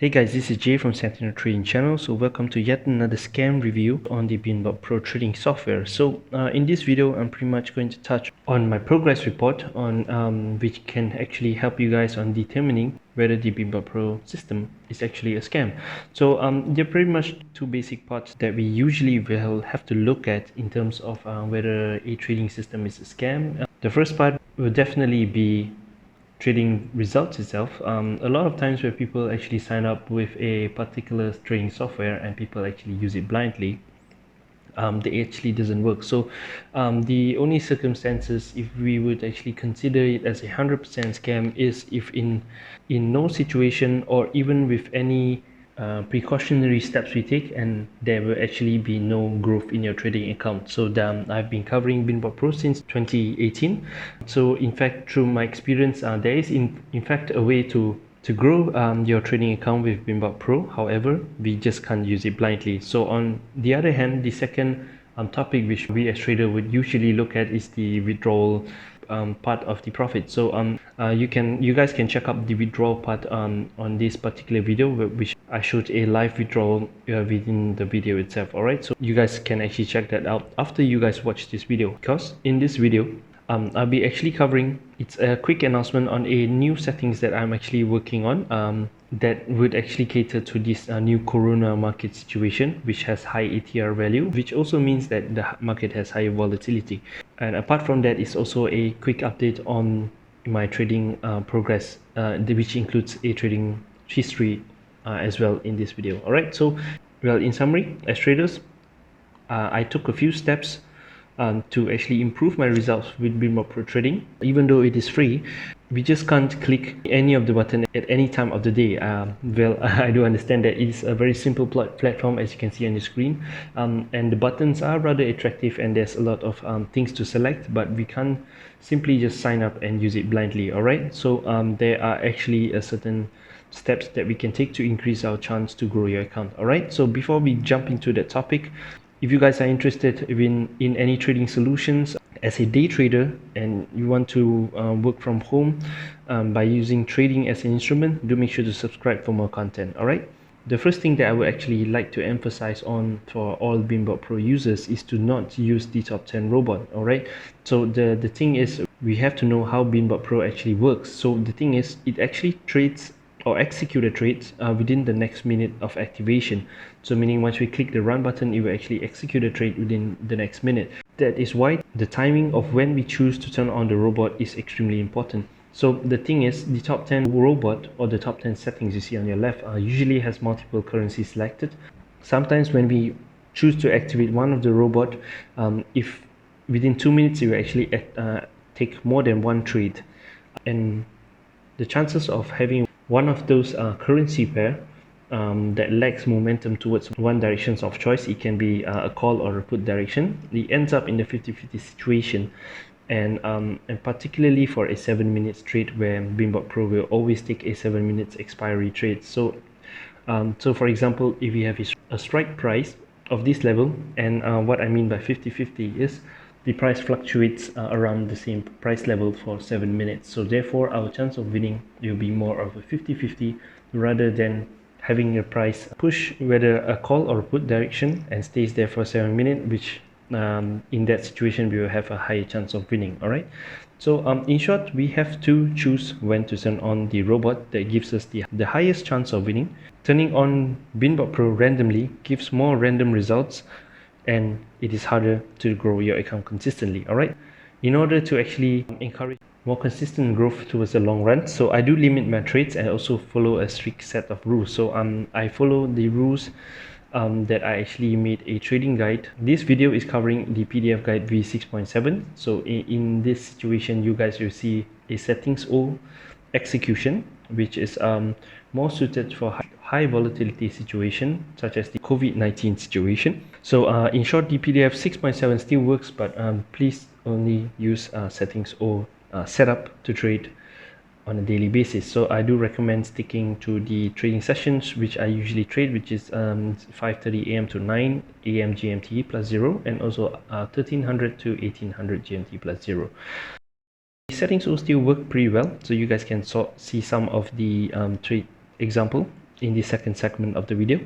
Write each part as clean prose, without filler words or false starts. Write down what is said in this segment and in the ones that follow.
Hey guys, this is Jay from Sentinel Trading Channel. So welcome to yet another scam review on the Binbot Pro trading software. So in this video, I'm pretty much going to touch on my progress report on which can actually help you guys on determining whether the Binbot Pro system is actually a scam. So there are pretty much two basic parts that we usually will have to look at in terms of whether a trading system is a scam. The first part will definitely be trading results itself. A lot of times where people actually sign up with a particular trading software and people actually use it blindly, they actually doesn't work. So the only circumstances if we would actually consider it as 100% scam is if in no situation or even with any precautionary steps we take and there will actually be no growth in your trading account. So I've been covering Binbot Pro since 2018. So in fact, through my experience, there is in fact a way to grow your trading account with Binbot Pro. However, we just can't use it blindly. So on the other hand, the second topic which we as trader would usually look at is the withdrawal part of the profit. So you guys can check out the withdrawal part on this particular video, which I showed a live withdrawal within the video itself. Alright, so you guys can actually check that out after you guys watch this video, because in this video I'll be actually covering, it's a quick announcement on a new settings that I'm actually working on that would actually cater to this new corona market situation, which has high ATR value, which also means that the market has high volatility. And apart from that, is also a quick update on my trading progress, which includes a trading history as well in this video. Alright, so well, in summary, as traders, I took a few steps to actually improve my results with Binbot Pro trading. Even though it is free, we just can't click any of the button at any time of the day. Well, I do understand that it is a very simple platform, as you can see on the screen, and the buttons are rather attractive and there's a lot of things to select, but we can't simply just sign up and use it blindly. Alright, so there are actually a certain steps that we can take to increase our chance to grow your account. Alright, so before we jump into that topic, if you guys are interested in any trading solutions as a day trader and you want to work from home by using trading as an instrument, do make sure to subscribe for more content. Alright, the first thing that I would actually like to emphasize on for all Binbot Pro users is to not use the top 10 robot. Alright, so the thing is, we have to know how Binbot Pro actually works. So the thing is, it actually trades or execute a trade within the next minute of activation. So meaning once we click the run button, it will actually execute a trade within the next minute. That is why the timing of when we choose to turn on the robot is extremely important. So the thing is, the top 10 robot or the top 10 settings you see on your left usually has multiple currencies selected. Sometimes when we choose to activate one of the robot, if within 2 minutes you will actually take more than one trade, and the chances of having one of those currency pair that lacks momentum towards one direction of choice, it can be a call or a put direction, it ends up in the 50-50 situation. And particularly for a 7 minutes trade where Binbot Pro will always take a 7 minutes expiry trade. So for example, if we have a strike price of this level, and what I mean by 50-50 is the price fluctuates around the same price level for 7 minutes. So therefore, our chance of winning will be more of a 50-50 rather than having a price push whether a call or a put direction and stays there for 7 minutes, which in that situation we will have a higher chance of winning. Alright, so in short, we have to choose when to turn on the robot that gives us the highest chance of winning. Turning on Binbot Pro randomly gives more random results, and it is harder to grow your account consistently. Alright, in order to actually encourage more consistent growth towards the long run, so I do limit my trades and also follow a strict set of rules. So I follow the rules that I actually made a trading guide. This video is covering the PDF guide v6.7. so in this situation, you guys will see a settings O execution, which is more suited for high volatility situation such as the COVID-19 situation. So in short, the PDF 6.7 still works, but please only use settings O setup to trade on a daily basis. So I do recommend sticking to the trading sessions which I usually trade, which is 5:30 AM to 9 AM GMT plus 0, and also 1300 to 1800 GMT plus 0. The settings will still work pretty well, so you guys can see some of the trade example in the second segment of the video.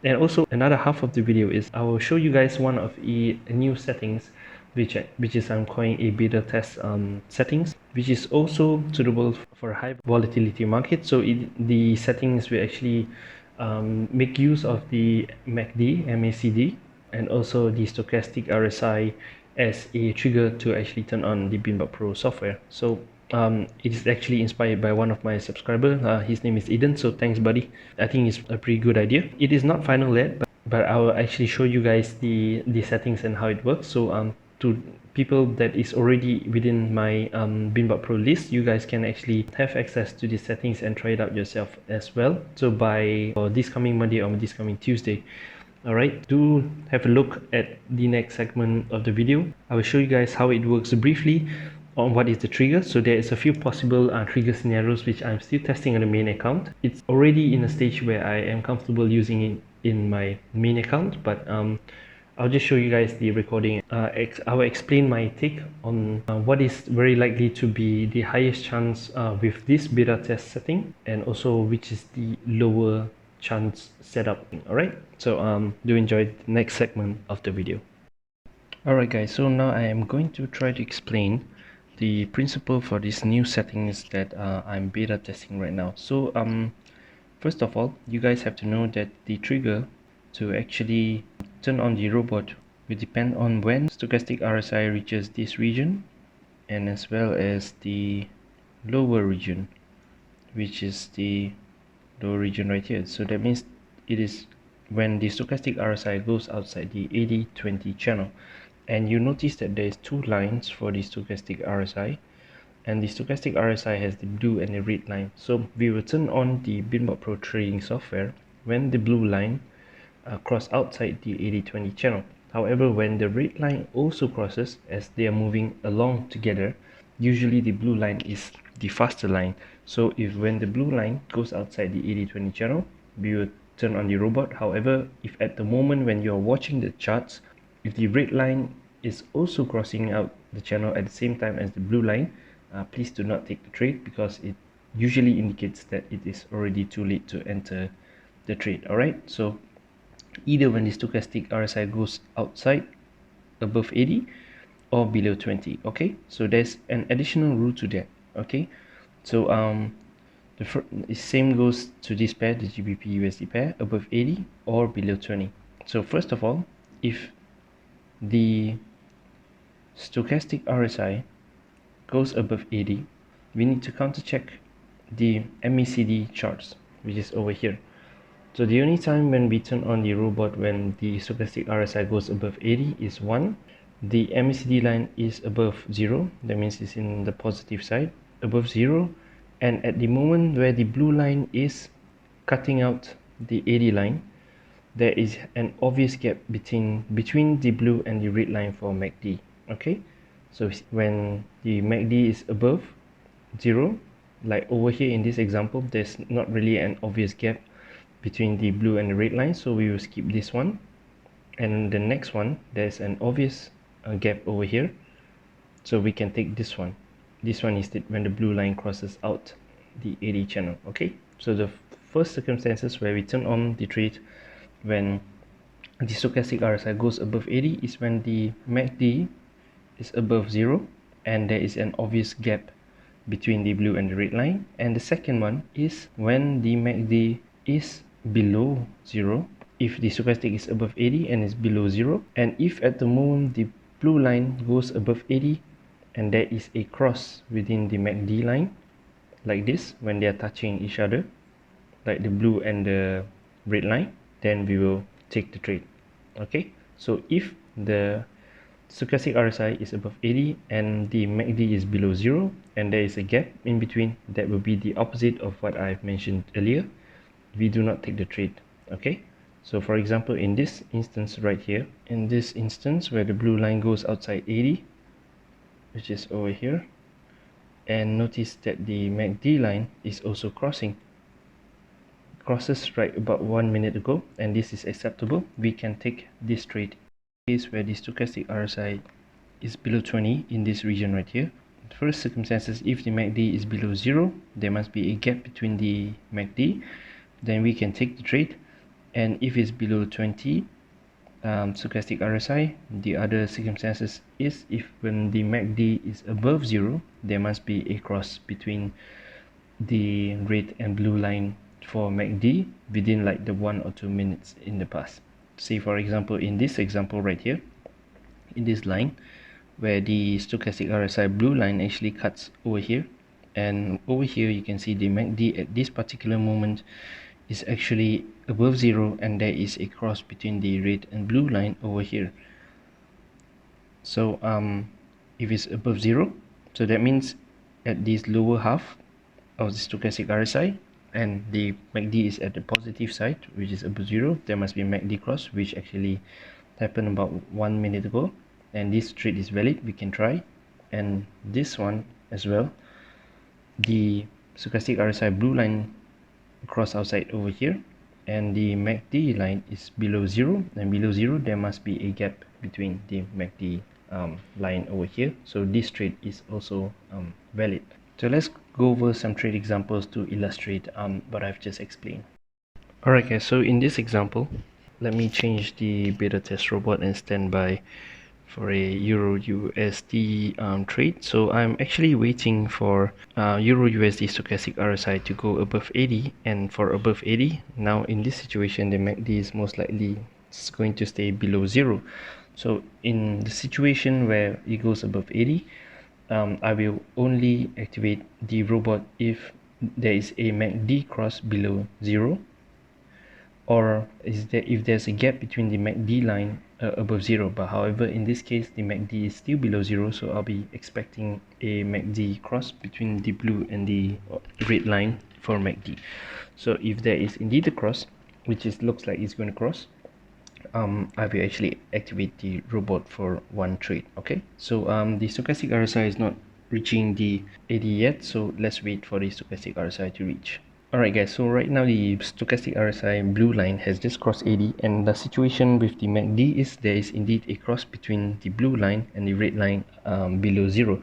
And also another half of the video is I will show you guys one of the new settings which is I'm calling a beta test settings, which is also suitable for high volatility market. So the settings will actually make use of the MACD, MACD, and also the stochastic RSI as a trigger to actually turn on the Binbot Pro software. So it is actually inspired by one of my subscribers. His name is Eden, so thanks buddy. I think it's a pretty good idea. It is not final yet, but I will actually show you guys the settings and how it works. So to people that is already within my Binbot Pro list, you guys can actually have access to the settings and try it out yourself as well. So by this coming Monday or this coming Tuesday. Alright, do have a look at the next segment of the video. I will show you guys how it works briefly on what is the trigger. So there is a few possible trigger scenarios which I'm still testing on the main account. It's already in a stage where I am comfortable using it in my main account, but I'll just show you guys the recording. I will explain my take on what is very likely to be the highest chance with this beta test setting, and also which is the lower chance setup. Alright, so do enjoy the next segment of the video. Alright guys, so now I am going to try to explain the principle for these new settings that I'm beta testing right now. So first of all, you guys have to know that the trigger to actually turn on the robot will depend on when stochastic RSI reaches this region, and as well as the lower region, which is the lower region right here. So that means it is when the stochastic RSI goes outside the 80-20 channel. And you notice that there is two lines for the stochastic RSI, and the stochastic RSI has the blue and the red line. So we will turn on the Binbot Pro trading software when the blue line cross outside the 80-20 channel. However, when the red line also crosses, as they are moving along together, usually the blue line is the faster line. So if when the blue line goes outside the 80-20 channel, we will turn on the robot. However, if at the moment when you're watching the charts, if the red line is also crossing out the channel at the same time as the blue line, please do not take the trade, because it usually indicates that it is already too late to enter the trade. Alright, so either when the stochastic RSI goes outside above 80 or below 20. Okay, so there's an additional rule to that. Okay, so the same goes to this pair, the GBP USD pair, above 80 or below 20. So first of all, if the stochastic RSI goes above 80, we need to counter check the MACD charts, which is over here. So the only time when we turn on the robot when the stochastic RSI goes above 80 is 1, the MACD line is above 0, that means it's in the positive side, above 0, and at the moment where the blue line is cutting out the 80 line, there is an obvious gap between the blue and the red line for MACD. Okay, so when the MACD is above 0, like over here in this example, there's not really an obvious gap between the blue and the red line, so we will skip this one. And the next one, there's an obvious gap over here, so we can take this one. This one is when the blue line crosses out the 80 channel. Okay, so the first circumstances where we turn on the trade when the stochastic RSI goes above 80 is when the MACD is above 0 and there is an obvious gap between the blue and the red line. And the second one is when the MACD is below 0, if the stochastic is above 80 and is below 0, and if at the moment the blue line goes above 80 and there is a cross within the MACD line, like this, when they are touching each other, like the blue and the red line, then we will take the trade. Okay, so if the stochastic RSI is above 80 and the MACD is below 0 and there is a gap in between, that will be the opposite of what I've mentioned earlier. We do not take the trade. Okay, so for example, in this instance right here, in this instance where the blue line goes outside 80, which is over here, and notice that the MACD line is also crosses right about 1 minute ago, and this is acceptable, we can take this trade. Case where the stochastic RSI is below 20 in this region right here. The first circumstances, if the MACD is below 0, there must be a gap between the MACD then we can take the trade. And if it's below 20 stochastic RSI, the other circumstances is if when the MACD is above 0, there must be a cross between the red and blue line for MACD within like the 1 or 2 minutes in the past. Say for example, in this example right here, in this line where the stochastic RSI blue line actually cuts over here, and over here you can see the MACD at this particular moment is actually above 0, and there is a cross between the red and blue line over here. So if it's above 0, so that means at this lower half of the stochastic RSI and the MACD is at the positive side, which is above 0, there must be a MACD cross, which actually happened about 1 minute ago, and this trade is valid. We can try. And this one as well, the stochastic RSI blue line cross outside over here, and the MACD line is below 0, and below 0 there must be a gap between the MACD line over here, so this trade is also valid. So let's go over some trade examples to illustrate what I've just explained. Alright guys, so in this example, let me change the beta test robot and stand by for a Euro USD trade. So I'm actually waiting for Euro USD stochastic RSI to go above 80, and for above 80, now in this situation the MACD is most likely going to stay below 0. So in the situation where it goes above 80, I will only activate the robot if there is a MACD cross below 0, or if there's a gap between the MACD line above 0. But however, in this case the MACD is still below 0, so I'll be expecting a MACD cross between the blue and the red line for MACD. So if there is indeed a cross, which looks like it's going to cross, I will actually activate the robot for one trade. Okay, so the stochastic RSI is not reaching the 80 yet, so let's wait for the stochastic RSI to reach. Alright guys, so right now the stochastic RSI blue line has just crossed 80, and the situation with the MACD is there is indeed a cross between the blue line and the red line below 0.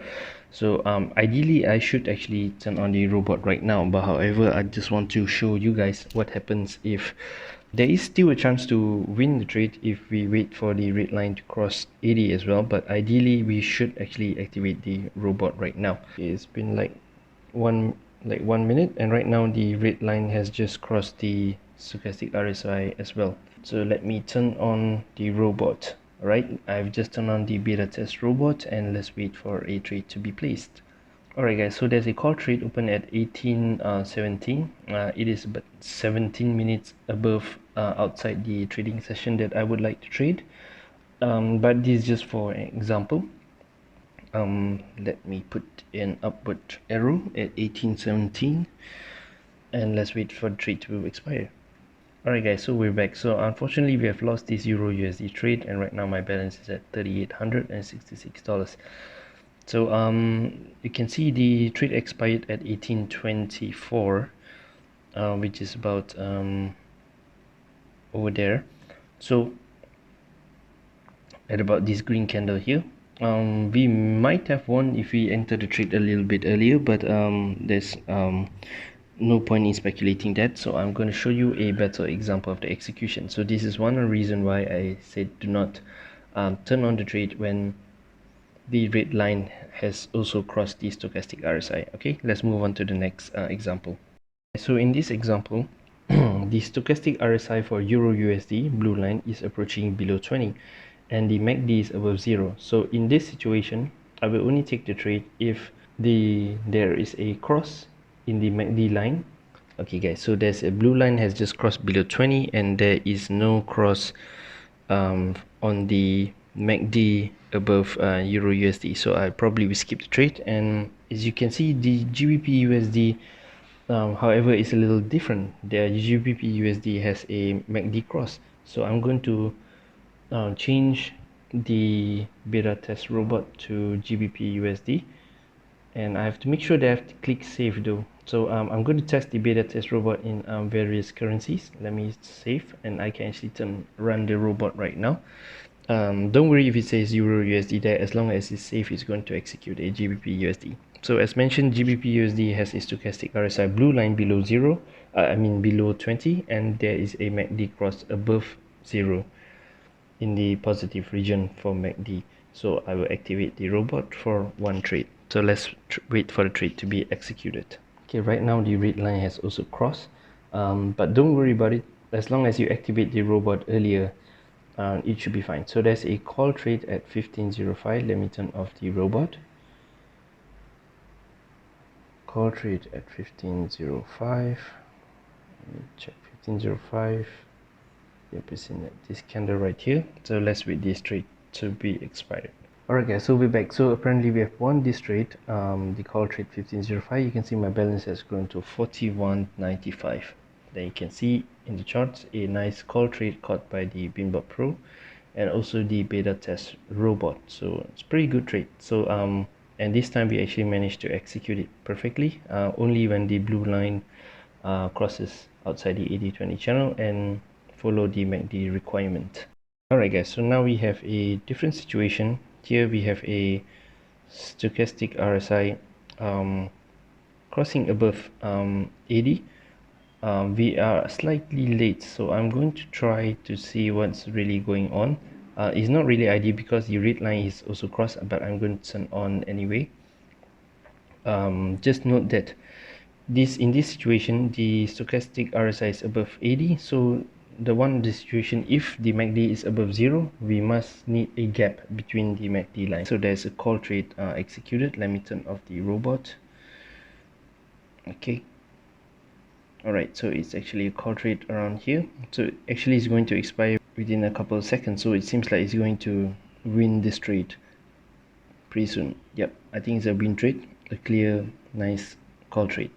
So ideally I should actually turn on the robot right now, but however I just want to show you guys what happens if there is still a chance to win the trade if we wait for the red line to cross 80 as well. But ideally we should actually activate the robot right now. It's been like 1 minute, and right now the red line has just crossed the stochastic RSI as well. So let me turn on the robot. Alright, I've just turned on the beta test robot, and let's wait for a trade to be placed. Alright guys, so there's a call trade open at 18:17. It is about 17 minutes above outside the trading session that I would like to trade, but this is just for an example. Let me put an upward arrow at 18:17, and let's wait for the trade to expire. Alright guys, so we're back. So unfortunately we have lost this Euro USD trade, and right now my balance is at $3,866. So you can see the trade expired at 18:24, which is about over there. So at about this green candle here, we might have won if we entered the trade a little bit earlier, but there's no point in speculating that. So I'm going to show you a better example of the execution. So this is one reason why I said do not turn on the trade when the red line has also crossed the stochastic RSI. Okay, let's move on to the next example. So in this example, the stochastic RSI for Euro USD blue line is approaching below 20, and the MACD is above 0. So in this situation, I will only take the trade if there is a cross in the MACD line. Okay guys, so there's a blue line has just crossed below 20, and there is no cross on the MACD above Euro USD, so I probably will skip the trade. And as you can see, the GBP USD however is a little different. The GBP USD has a MACD cross, so I'm going to change the beta test robot to GBP USD, and I have to make sure that I have to click save though. So I'm going to test the beta test robot in various currencies. Let me save, and I can actually run the robot right now. Don't worry if it says Euro USD there, as long as it's safe, it's going to execute a GBP USD. So as mentioned, GBP USD has a stochastic RSI blue line below 0, I mean below 20, and there is a MACD cross above 0 in the positive region for MACD. So I will activate the robot for one trade. So let's wait for the trade to be executed. Okay, right now the red line has also crossed, but don't worry about it. As long as you activate the robot earlier, it should be fine. So there's a call trade at 15:05. Let me turn off the robot. Call trade at 15:05. Let me check 15:05. Yep, it's in this candle right here. So let's wait this trade to be expired. Alright guys, so we're back. So apparently we have won this trade, the call trade 15:05. You can see my balance has grown to 41.95. Then you can see in the charts a nice call trade caught by the Binbot Pro and also the beta test robot. So it's pretty good trade. So and this time we actually managed to execute it perfectly, only when the blue line crosses outside the 80-20 channel and follow the MACD requirement. Alright guys, so now we have a different situation. Here we have a stochastic RSI crossing above 80. We are slightly late, so I'm going to try to see what's really going on. It's not really ideal because the red line is also crossed, but I'm going to turn on anyway. Just note that in this situation the stochastic RSI is above 80, so the situation, if the MACD is above 0, we must need a gap between the MACD line. So there's a call trade executed. Let me turn off the robot. Okay, alright, so it's actually a call trade around here. So actually it's going to expire within a couple of seconds, so it seems like it's going to win this trade pretty soon. Yep, I think it's a win trade, a clear nice call trade.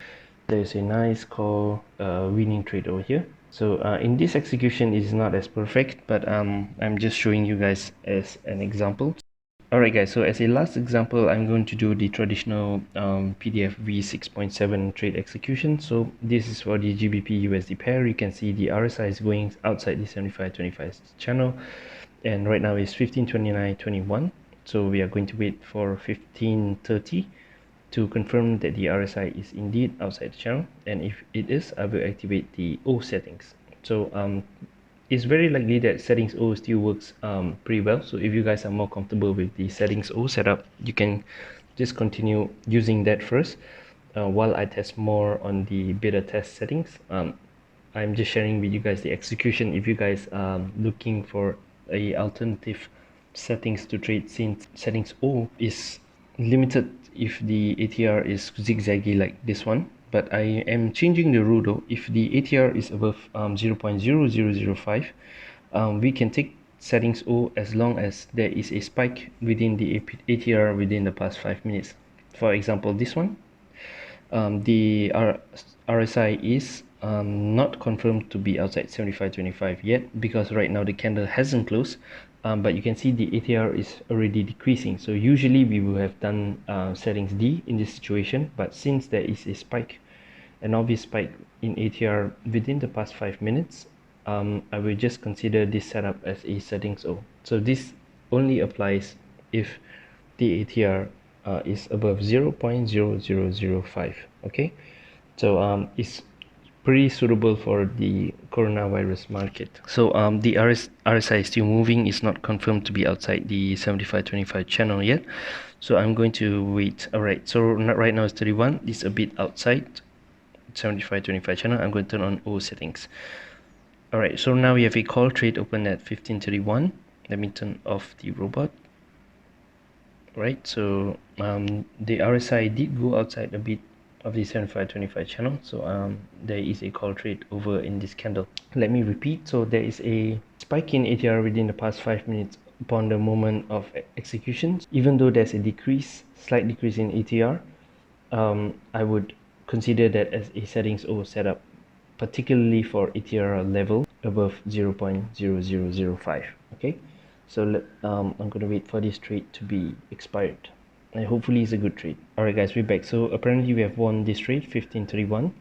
There's a nice call winning trade over here. So in this execution it is not as perfect, but I'm just showing you guys as an example. Alright guys, so as a last example, I'm going to do the traditional PDF V6.7 trade execution. So this is for the GBP USD pair. You can see the RSI is going outside the 75-25 channel, and right now it's 15:29.21. So we are going to wait for 15:30 to confirm that the RSI is indeed outside the channel, and if it is, I will activate the O settings. So it's very likely that settings O still works pretty well. So if you guys are more comfortable with the settings O setup, you can just continue using that first while I test more on the beta test settings. I'm just sharing with you guys the execution if you guys are looking for a alternative settings to trade, since settings O is limited if the ATR is zigzaggy like this one. But I am changing the rule though. If the ATR is above 0.0005, we can take settings O as long as there is a spike within the ATR within the past 5 minutes. For example, this one, the RSI is not confirmed to be outside 75-25 yet, because right now the candle hasn't closed, but you can see the ATR is already decreasing. So usually we will have done settings D in this situation, but since there is a spike, an obvious spike in ATR within the past 5 minutes, I will just consider this setup as a settings O. So this only applies if the ATR is above 0.0005. okay, so it's pretty suitable for the coronavirus market. So the RSI is still moving. It's not confirmed to be outside the 75-25 channel yet, so I'm going to wait. Alright, so right now it's 31. It's a bit outside 75-25 channel. I'm going to turn on O settings. Alright, so now we have a call trade open at 15:31. Let me turn off the robot. Right, so the RSI did go outside a bit of the 75-25 channel, so there is a call trade over in this candle. Let me repeat. So there is a spike in ATR within the past 5 minutes upon the moment of execution. Even though there's a slight decrease in ATR, I would consider that as a settings O setup, particularly for ATR level above 0.0005. okay, so I'm gonna wait for this trade to be expired, and hopefully it's a good trade. Alright guys, we're back. So apparently we have won this trade 15:31,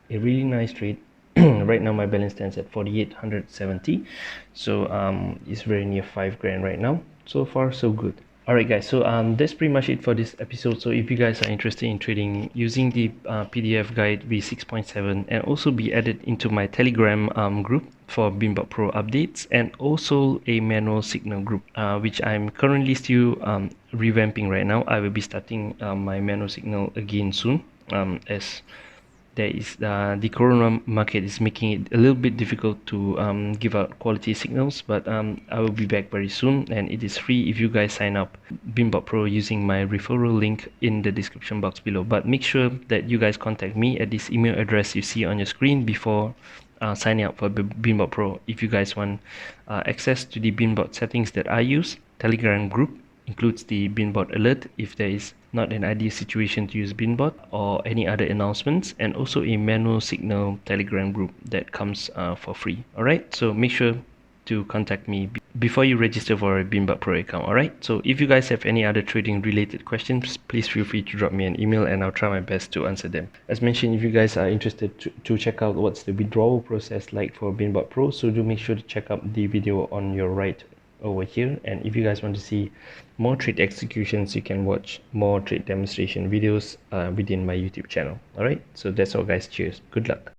a really nice trade. Right now my balance stands at 4870, so it's very near 5 grand right now. So far so good. Alright guys, so that's pretty much it for this episode. So if you guys are interested in trading using the PDF guide v6.7, and also be added into my Telegram group for Binbot Pro updates, and also a manual signal group, which I'm currently still revamping right now. I will be starting my manual signal again soon, as there is the corona market is making it a little bit difficult to give out quality signals, but I will be back very soon, and it is free if you guys sign up Binbot Pro using my referral link in the description box below. But make sure that you guys contact me at this email address you see on your screen before signing up for Binbot Pro. If you guys want access to the Binbot settings that I use, Telegram group includes the Binbot alert if there is not an ideal situation to use Binbot, or any other announcements, and also a manual signal Telegram group that comes for free. Alright, so make sure to contact me before you register for a Binbot Pro account. Alright, so if you guys have any other trading related questions, please feel free to drop me an email and I'll try my best to answer them. As mentioned, if you guys are interested to check out what's the withdrawal process like for Binbot Pro, so do make sure to check out the video on your right over here. And if you guys want to see more trade executions, you can watch more trade demonstration videos within my YouTube channel. Alright, so that's all guys. Cheers, good luck.